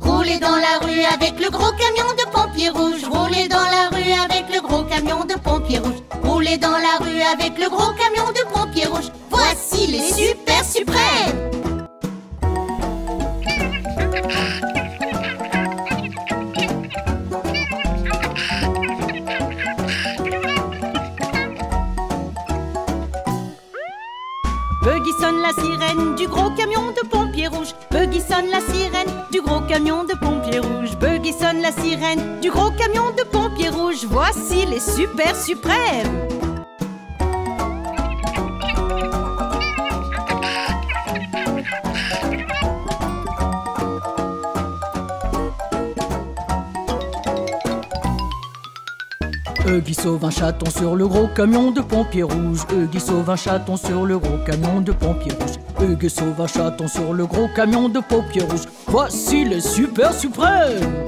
Rouler dans la rue avec le gros camion de pompiers rouges. Rouler dans la rue avec le gros camion de pompiers rouges. Rouler dans la rue avec le gros camion de pompiers rouges. Voici les super suprêmes. Buggy sonne la sirène du gros camion de pompiers rouges. Buggy sonne la sirène du gros camion de pompiers rouges. Buggy sonne la sirène du gros camion de pompiers rouges. Voici les super suprêmes. Huggy sauve un chaton sur le gros camion de pompiers rouges. Huggy sauve un chaton sur le gros camion de pompiers rouges. Huggy sauve un chaton sur le gros camion de pompiers rouges. Voici les super suprêmes.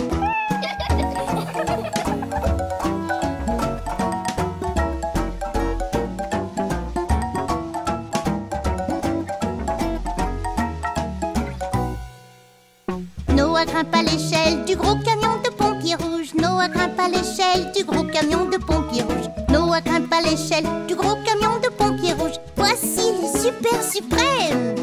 Noah grimpe à l'échelle du gros camion de pompiers rouges. Noah grimpe à l'échelle du gros camion de pompiers rouges. Noah grimpe à l'échelle du gros camion de pompiers rouges. Voici les super suprêmes.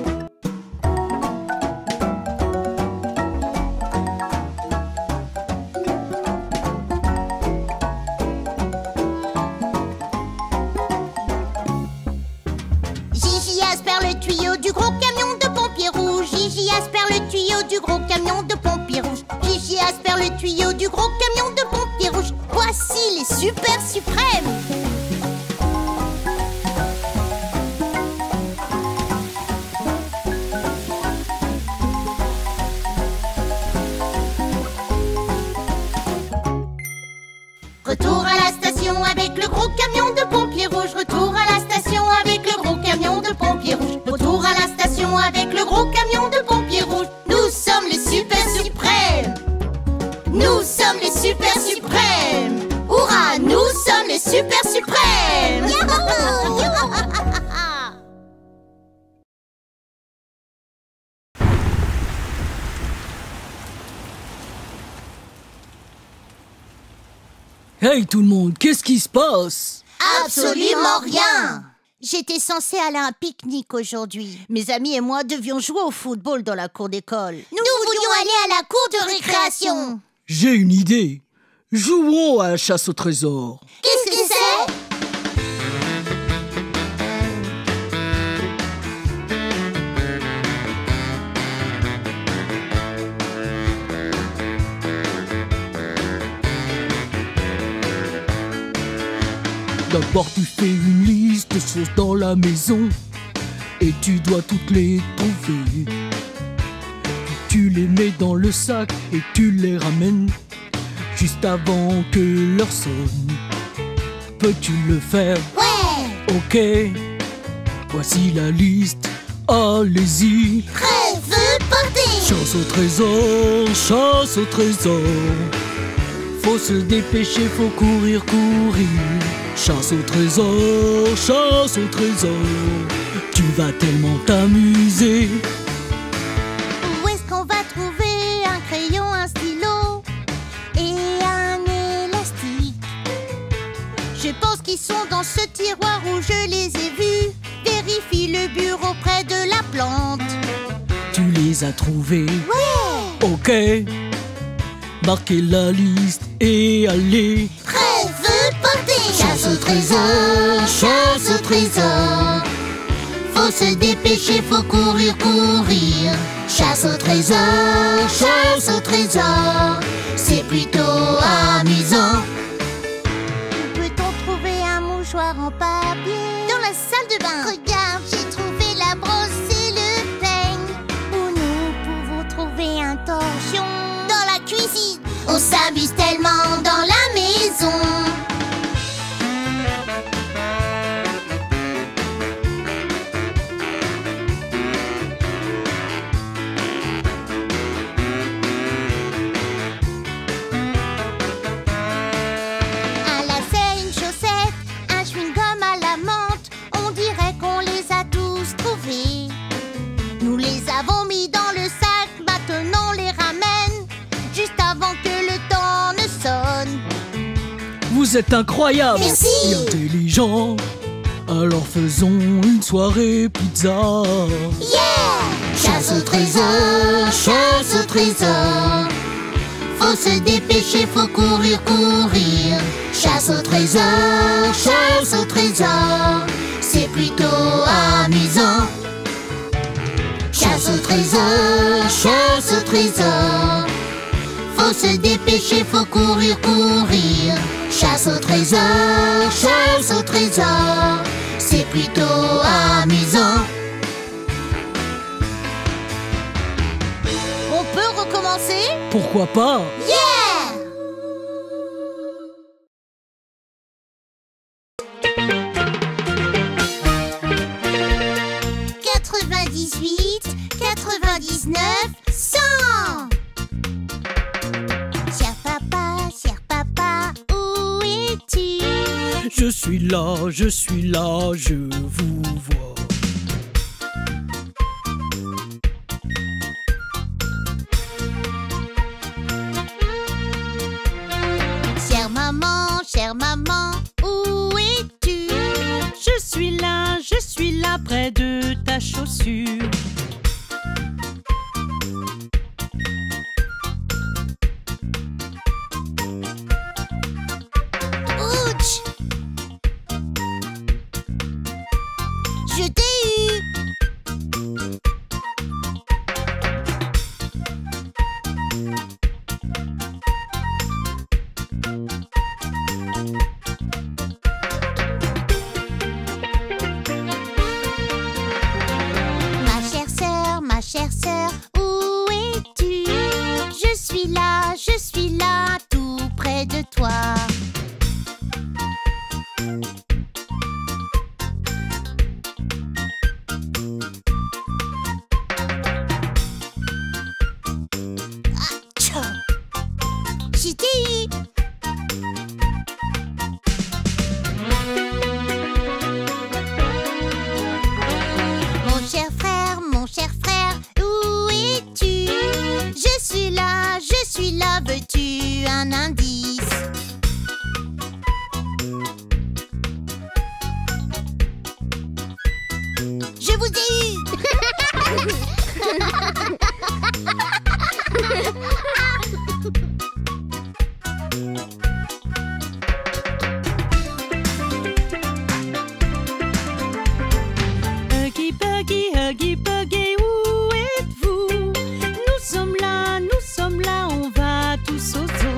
Gigi aspire le tuyau du gros camion de pompiers rouges. Gigi aspire le tuyau du gros camion de pompiers rouges. Gigi aspire le tuyau du gros camion de pompiers rouges. Voici les super suprêmes. Retour à la station avec le gros camion de pompiers rouges. Retour à la station avec le gros camion de pompiers rouges. Retour à la station avec le gros camion de pompiers rouges. Nous sommes les super suprêmes. Nous sommes les super suprêmes. Hurrah, nous sommes les super suprêmes. Yahoo! Hey tout le monde, qu'est-ce qui se passe? Absolument rien. J'étais censée aller à un pique-nique aujourd'hui. Mes amis et moi devions jouer au football dans la cour d'école. Nous voulions aller à la cour de récréation. J'ai une idée. Jouons à la chasse au trésor. Qu'est-ce que c'est? D'abord tu fais une liste de choses dans la maison et tu dois toutes les trouver. Puis tu les mets dans le sac et tu les ramènes juste avant que l'heure sonne. Peux-tu le faire? Ouais. Ok, voici la liste, allez-y. Prêt, feu, partez. Chasse au trésor, chasse au trésor. Faut se dépêcher, faut courir, courir. Chasse au trésor, chasse au trésor. Tu vas tellement t'amuser. Où est-ce qu'on va trouver un crayon, un stylo et un élastique? Je pense qu'ils sont dans ce tiroir où je les ai vus. Vérifie le bureau près de la plante. Tu les as trouvés? Ouais. Ok. Marquez la liste et allez. Prêt, feu, partez. Chasse au trésor, chasse au trésor. Faut se dépêcher, faut courir, courir. Chasse au trésor, chasse au trésor. C'est plutôt amusant. Peut-on trouver un mouchoir en papier? Dans la salle de bain. Regarde, j'ai trouvé la brosse et le peigne. Où nous pouvons trouver un torchon? Dans la cuisine. On s'amuse tellement dans la maison. Un lacet, une chaussette, un chewing-gum à la menthe. On dirait qu'on les a tous trouvés. Nous les avons mis dans le sac, maintenant on les ramène juste avant que le temps ne sonne. Vous êtes incroyables. Merci. Et intelligents. Alors faisons une soirée pizza. Yeah! Chasse au trésor, chasse au trésor. Faut se dépêcher, faut courir, courir. Chasse au trésor, chasse au trésor. C'est plutôt amusant. Chasse au trésor, chasse au trésor. Faut se dépêcher, faut courir, courir. Chasse au trésor, chasse au trésor. C'est plutôt amusant. On peut recommencer? Pourquoi pas? Yeah! je suis là, je vous vois. Chère maman, où es-tu? Je suis là près de ta chaussure. Ouch! Je t'ai eu! Ma chère sœur, où es-tu? Je suis là, tout près de toi. Je t'ai eu! Mon cher frère, où es-tu? Je suis là, veux-tu un indice? Je vous ai eu! Huggy Buggy, où êtes-vous? Nous sommes là, on va tous au zoo.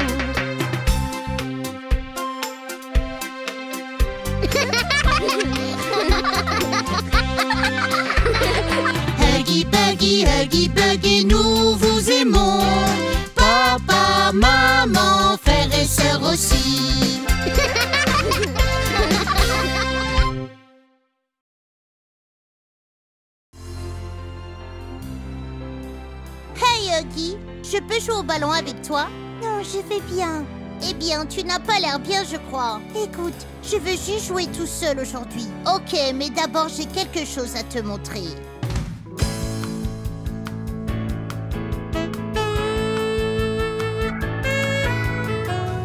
Huggy Buggy, nous vous aimons. Papa, maman, frères et sœurs aussi. Hey Huggy, je peux jouer au ballon avec toi? Non, je vais bien. Eh bien, tu n'as pas l'air bien, je crois. Écoute, je veux juste jouer tout seul aujourd'hui. Ok, mais d'abord, j'ai quelque chose à te montrer.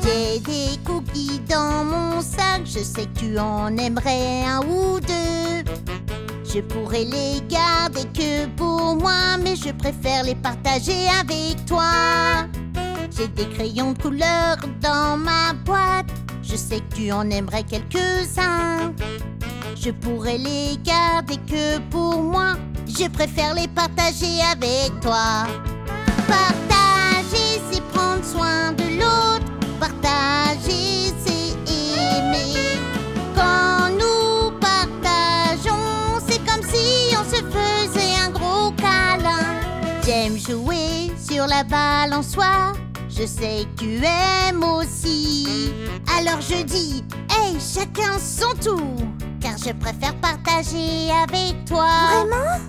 J'ai des cookies dans mon sac, je sais que tu en aimerais un ou deux. Je pourrais les garder que pour moi, mais je préfère les partager avec toi. J'ai des crayons de couleur dans ma boîte, je sais que tu en aimerais quelques-uns. Je pourrais les garder que pour moi, je préfère les partager avec toi. Partager, c'est prendre soin de l'autre. Partager, c'est aimer. Quand nous partageons, c'est comme si on se faisait un gros câlin. J'aime jouer sur la balançoire, je sais que tu aimes aussi. Alors je dis, hey, chacun son tour, car je préfère partager avec toi. Vraiment?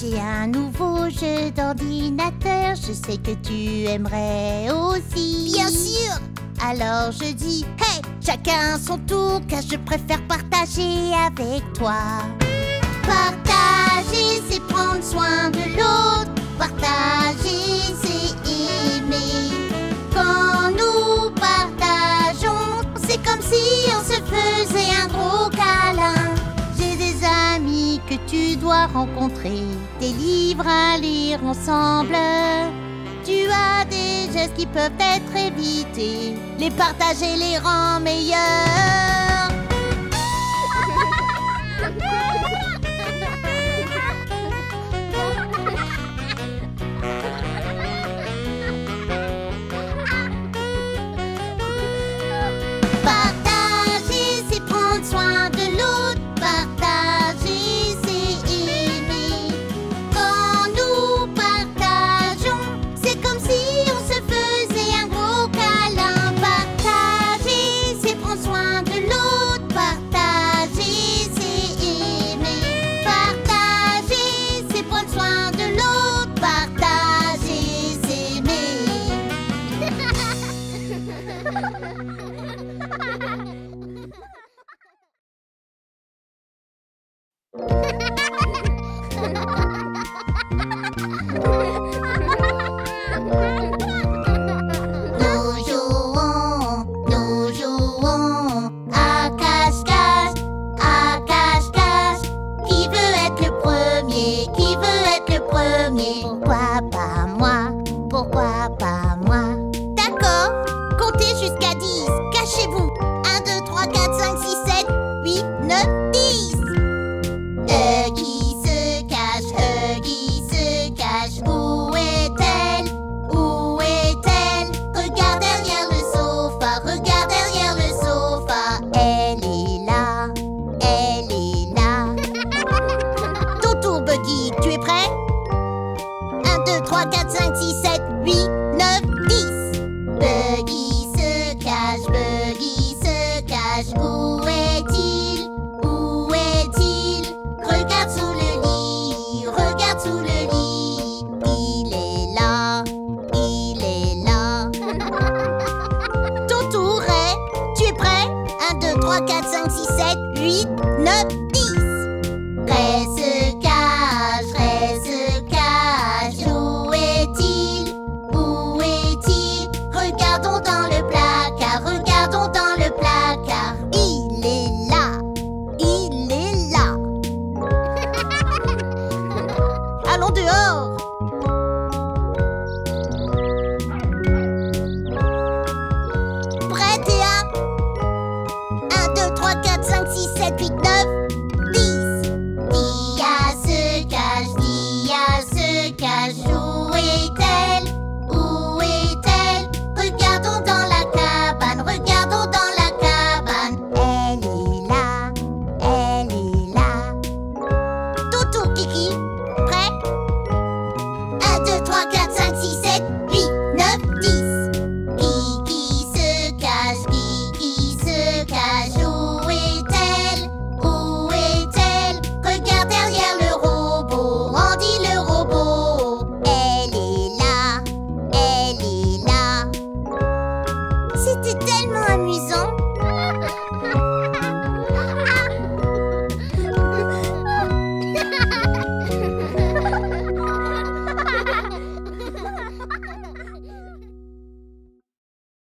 J'ai un nouveau jeu d'ordinateur, je sais que tu aimerais aussi. Bien sûr! Alors je dis, hey, chacun son tour, car je préfère partager avec toi. Partager, c'est prendre soin de l'autre. Partager, c'est aimer. Quand nous partageons, c'est comme si on se faisait un gros câlin. J'ai des amis que tu dois rencontrer, des livres à lire ensemble. Tu as des gestes qui peuvent être évités, les partager les rend meilleurs. Partager, c'est prendre soin de l'autre. Partager, c'est aimer. Quand nous partageons, c'est comme si on se faisait un gros câlin. Partager, c'est prendre soin de l'autre. 9, 10. Huggy se cache, Huggy se cache. Où est-elle? Où est-elle? Regarde derrière le sofa, regarde derrière le sofa. Elle est là, elle est là. Ton tour, Buggy, tu es prêt? 1, 2, 3, 4, 5, 6, 7, 8, 9, 10. Buggy se cache, Buggy se cache. Où est-il? Où est-il? Regarde sous le lit, regarde sous le lit. Il est là, il est là. Ton tour est... Tu es prêt? 1, 2, 3, 4, 5, 6, 7, 8, 9,